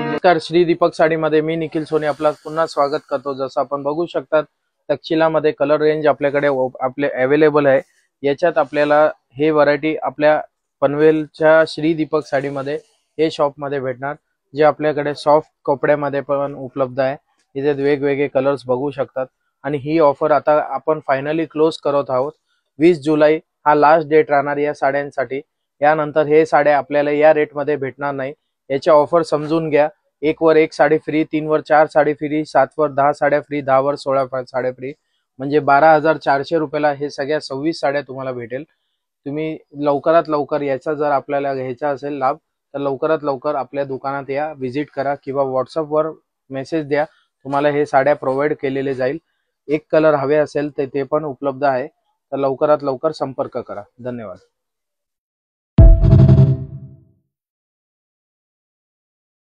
नमस्कार, श्री दीपक साडीमध्ये मी निखिल सोनी आपला पुन्हा स्वागत करतो। जसं आपण बघू शकतात तक्षशिलामध्ये कलर रेंज आपल्याकडे अवेलेबल आहे। याच्यात आपल्याला हे व्हरायटी आपल्या पनवेलच्या श्री दीपक साडीमध्ये हे शॉप मध्ये भेटणार, जे आपल्याकडे सॉफ्ट कपड्यामध्ये पण उपलब्ध आहे। इथे वेगवेगळे कलर्स बघू शकतात आणि ही ऑफर आता आपण फायनली क्लोज करत आहोत। 20 जुलै हा लास्ट डेट राहणार या साड्यांसाठी। यानंतर हे साड्या आपल्याला या रेट मध्ये भेटणार नाही। याच्या ऑफर समजून घ्या। 1 वर 1 साडी फ्री, 3 वर 4 साडी फ्री, 7 वर 10 साड्या फ्री, 10 वर 16 साड्या फ्री, म्हणजे 12,400 रुपयाला हे सगळ्या 26 साड्या तुम्हाला भेटेल। तुम्ही लवकरात लवकर याचा जर आपल्याला घ्यायचा असेल लाभ तर लवकरात लवकर आपल्या दुकानात या, व्हिजिट करा किंवा व्हॉट्सअप वर मेसेज द्या, तुम्हाला हे साड्या प्रोव्हाइड केलेले जाईल। एक कलर हवे असेल तर ते पण उपलब्ध आहे, तर लवकरात लवकर संपर्क करा। धन्यवाद।